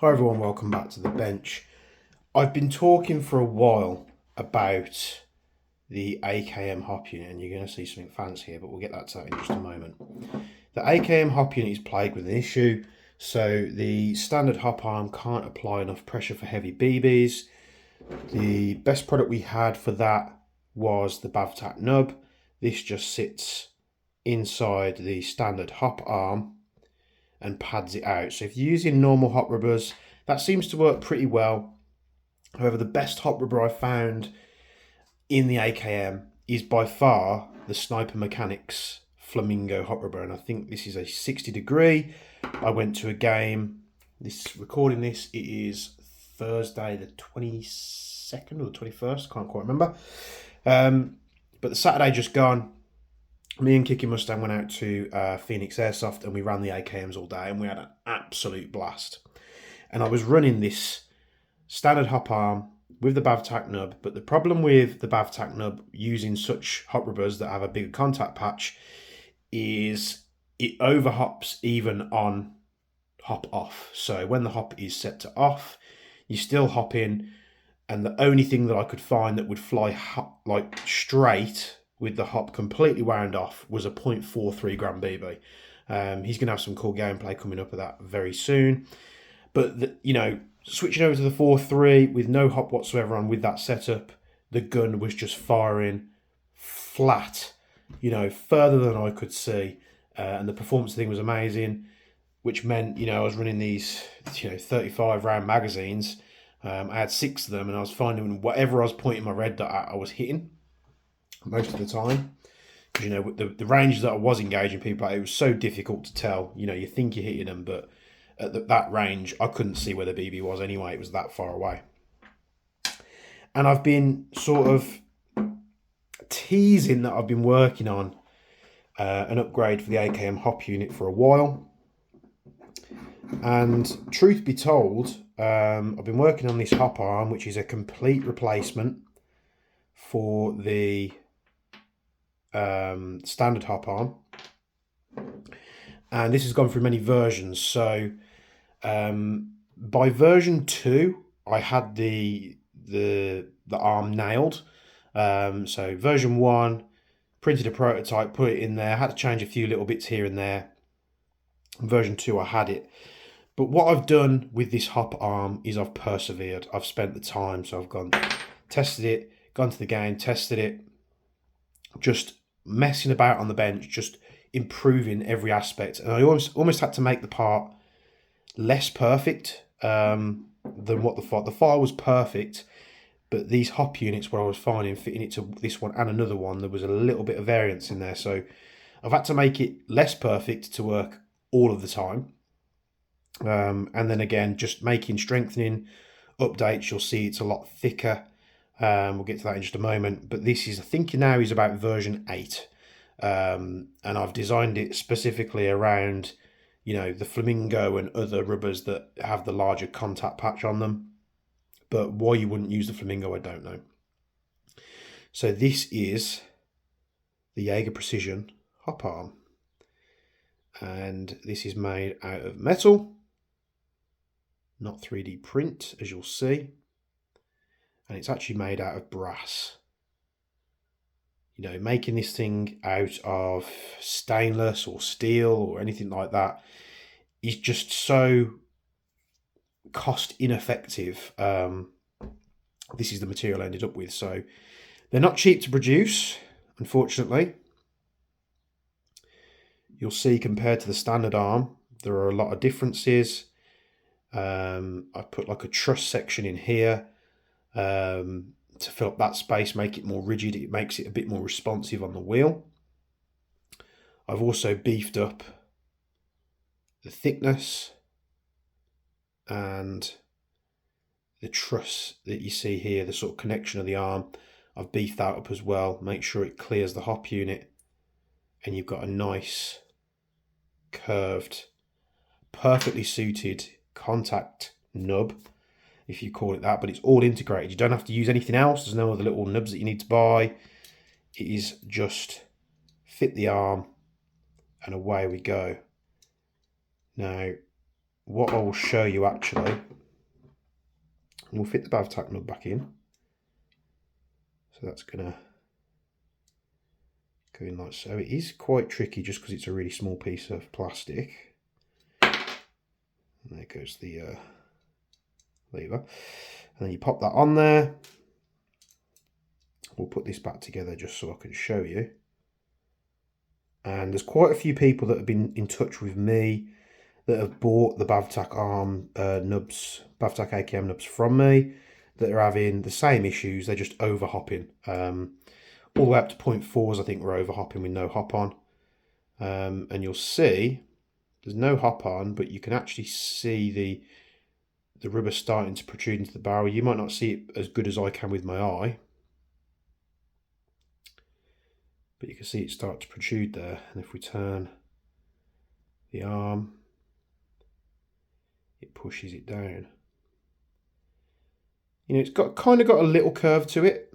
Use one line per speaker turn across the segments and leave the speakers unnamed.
Hi everyone, welcome back to the bench. I've been talking for a while about the AKM hop unit, and you're going to see something fancy here, but we'll get that to that in just a moment. The AKM hop unit is plagued with an issue, so the standard hop arm can't apply enough pressure for heavy BBs. The best product we had for that was the Bavtak nub. This just sits inside the standard hop arm and pads it out. So if you're using normal hop rubbers, that seems to work pretty well. However, the best hop rubber I found in the AKM is by far the Sniper Mechanics Flamingo hop rubber, and I think this is a 60 degree. I went to a game. Recording this, it is Thursday the 22nd or the 21st, can't quite remember. But the Saturday just gone, me and Kiki Mustang went out to Phoenix Airsoft and we ran the AKMs all day and we had an absolute blast. And I was running this standard hop arm with the Bavtak nub, but the problem with the Bavtak nub using such hop rubbers that have a bigger contact patch is it over hops even on hop off. So when the hop is set to off, you still hop in, and the only thing that I could find that would fly like straight with the hop completely wound off was a 0.43 gram BB. He's going to have some cool gameplay coming up of that very soon. But, switching over to the 4.3 with no hop whatsoever on with that setup, the gun was just firing flat, further than I could see. And the performance thing was amazing, which meant, I was running these, 35 round magazines. I had 6 of them and I was finding whatever I was pointing my red dot at, I was hitting most of the time. Because, the range that I was engaging people at, it was so difficult to tell. You think you're hitting them, but at that range, I couldn't see where the BB was anyway. It was that far away. And I've been sort of teasing that I've been working on an upgrade for the AKM hop unit for a while. And truth be told, I've been working on this hop arm, which is a complete replacement for the standard hop arm, and this has gone through many versions. So by version 2 I had the arm nailed. So version 1, printed a prototype, put it in there, had to change a few little bits here and there. Version 2 I had it. But what I've done with this hop arm is I've persevered. I've spent the time, so I've gone tested it, gone to the game, tested it, just messing about on the bench, just improving every aspect. And I almost had to make the part less perfect than what the file was perfect, but these hop units where I was finding fitting it to this one and another one, there was a little bit of variance in there. So I've had to make it less perfect to work all of the time. And then again, just strengthening updates, you'll see it's a lot thicker. We'll get to that in just a moment, but this is, I think now is about version 8. And I've designed it specifically around, the Flamingo and other rubbers that have the larger contact patch on them. But why you wouldn't use the Flamingo, I don't know. So this is the Jaeger Precision hop arm. And this is made out of metal, not 3D print, as you'll see. And it's actually made out of brass. Making this thing out of stainless or steel or anything like that is just so cost ineffective. This is the material I ended up with. So they're not cheap to produce, unfortunately. You'll see compared to the standard arm, there are a lot of differences. I put like a truss section in here to fill up that space, make it more rigid. It makes it a bit more responsive on the wheel. I've also beefed up the thickness and the truss that you see here, the sort of connection of the arm. I've beefed that up as well, make sure it clears the hop unit, and you've got a nice curved, perfectly suited contact nub, if you call it that, but it's all integrated. You don't have to use anything else. There's no other little nubs that you need to buy. It is just fit the arm and away we go. Now, what I will show you actually, we'll fit the Bavtac nub back in. So that's going to go in like so. It is quite tricky just because it's a really small piece of plastic. And there goes the lever. And then you pop that on there. We'll put this back together just so I can show you. And there's quite a few people that have been in touch with me that have bought the Bavtac arm nubs, Bavtac AKM nubs from me, that are having the same issues. They're just overhopping. All the way up to 0.4s, I think we're overhopping with no hop on. And you'll see there's no hop on, but you can actually see the rubber starting to protrude into the barrel. You might not see it as good as I can with my eye, but you can see it start to protrude there. And if we turn the arm, it pushes it down. You know, it's got kind of got a little curve to it,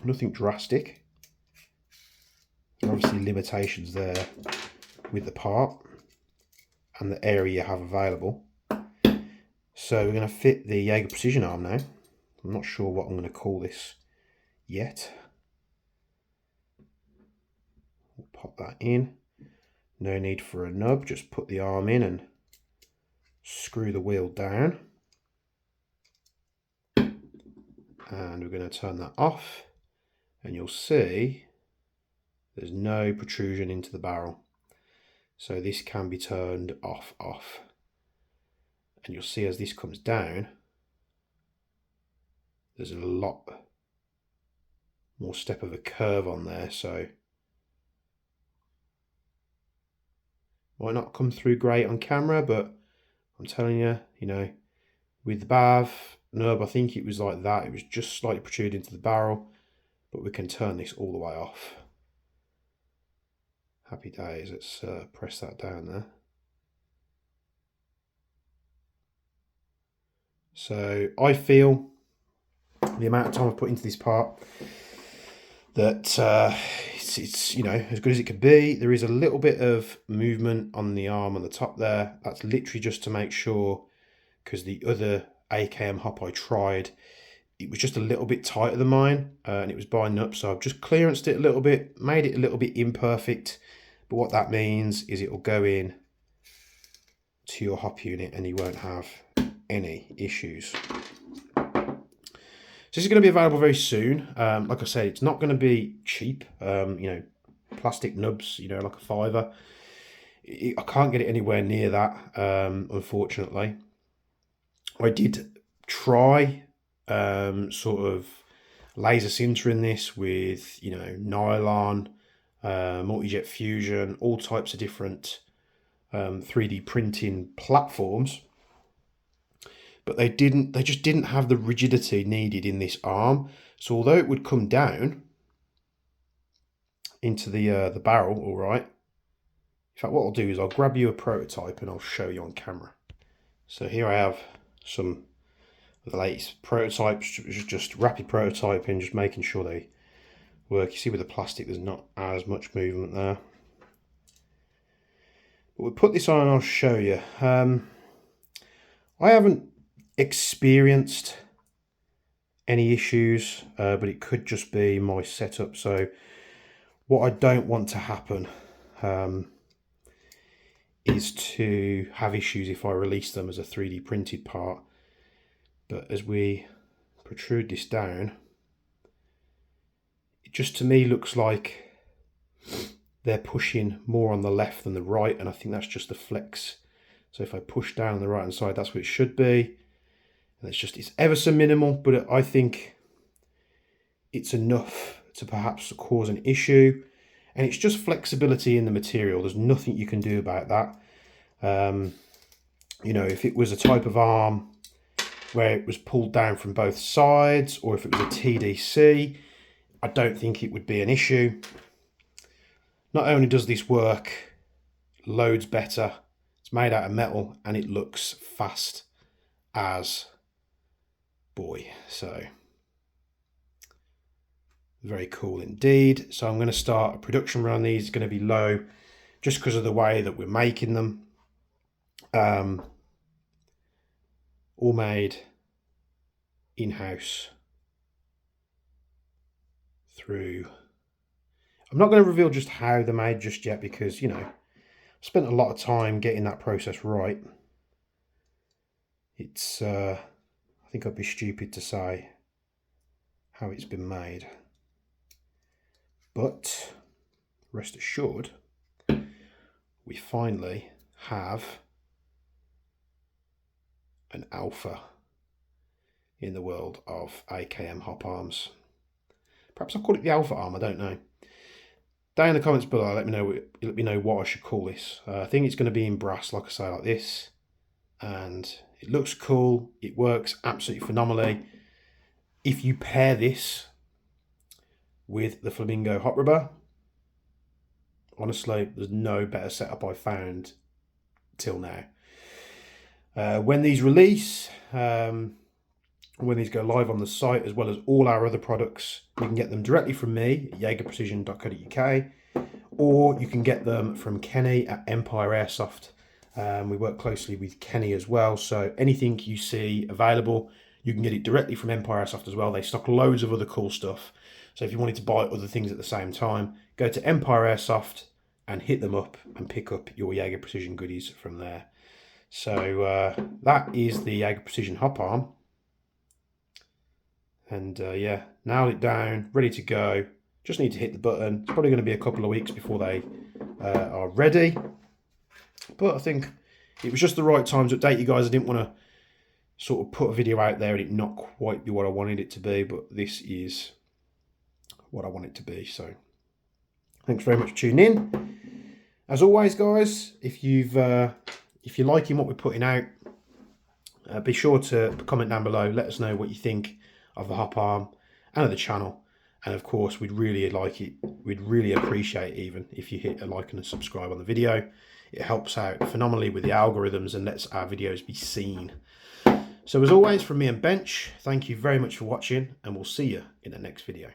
nothing drastic. There are obviously limitations there with the part and the area you have available. So we're going to fit the Jaeger Precision arm now. I'm not sure what I'm going to call this yet. We'll pop that in. No need for a nub, just put the arm in and screw the wheel down. And we're going to turn that off, and you'll see there's no protrusion into the barrel. So this can be turned off. And you'll see as this comes down, there's a lot more step of a curve on there. So might not come through great on camera, but I'm telling you, you know, with the Bav nub, I think it was like that. It was just slightly protruding into the barrel, but we can turn this all the way off. Happy days. Let's press that down there. So I feel the amount of time I've put into this part that it's you know, as good as it could be. There is a little bit of movement on the arm on the top there. That's literally just to make sure, because the other AKM hop I tried, it was just a little bit tighter than mine, and it was binding up, so I've just clearanced it a little bit, made it a little bit imperfect. But what that means is it will go in to your hop unit and you won't have any issues. So this is going to be available very soon. Like I said, it's not going to be cheap. You know, plastic nubs, you know, like a £5. I can't get it anywhere near that, unfortunately. I did try sort of laser sintering this with, you know, nylon, multi-jet fusion, all types of different 3D printing platforms, but they just didn't have the rigidity needed in this arm. So although it would come down into the barrel, all right. In fact, what I'll do is I'll grab you a prototype and I'll show you on camera. So here I have some of the latest prototypes, just rapid prototyping, just making sure they work. You see with the plastic there's not as much movement there. But we'll put this on and I'll show you. I haven't experienced any issues, but it could just be my setup. So what I don't want to happen is to have issues if I release them as a 3D printed part. But as we protrude this down, it just to me looks like they're pushing more on the left than the right, and I think that's just the flex. So if I push down on the right hand side, that's what it should be. And it's ever so minimal, but I think it's enough to perhaps cause an issue. And it's just flexibility in the material. There's nothing you can do about that. You know, if it was a type of arm where it was pulled down from both sides, or if it was a TDC, I don't think it would be an issue. Not only does this work loads better, it's made out of metal and it looks fast as boy. So very cool indeed. So I'm going to start a production run on these. It's going to be low just because of the way that we're making them. All made in-house through... I'm not going to reveal just how they're made just yet, because, you know, I spent a lot of time getting that process right. It's, I think I'd be stupid to say how it's been made. But rest assured, we finally have an alpha in the world of AKM hop arms. Perhaps I'll call it the alpha arm, I don't know. Down in the comments below, let me know what I should call this. I think it's going to be in brass, like I say, like this. And it looks cool. It works absolutely phenomenally. If you pair this with the Flamingo hot rubber, honestly, there's no better setup I've found till now. When these release, when these go live on the site, as well as all our other products, you can get them directly from me at jaegerprecision.co.uk, or you can get them from Kenny at Empire Airsoft. We work closely with Kenny as well, so anything you see available, you can get it directly from Empire Airsoft as well. They stock loads of other cool stuff, so if you wanted to buy other things at the same time, go to Empire Airsoft and hit them up and pick up your Jaeger Precision goodies from there. So that is the Jaeger Precision hop arm. And yeah, nailed it down, ready to go. Just need to hit the button. It's probably going to be a couple of weeks before they are ready. But I think it was just the right time to update you guys. I didn't want to sort of put a video out there and it not quite be what I wanted it to be, but this is what I want it to be. So thanks very much for tuning in. As always, guys, if you're liking what we're putting out, be sure to comment down below. Let us know what you think of the hop arm and of the channel. And of course, we'd really like it. We'd really appreciate it even if you hit a like and a subscribe on the video. It helps out phenomenally with the algorithms and lets our videos be seen. So as always, from me and Bench, thank you very much for watching, and we'll see you in the next video.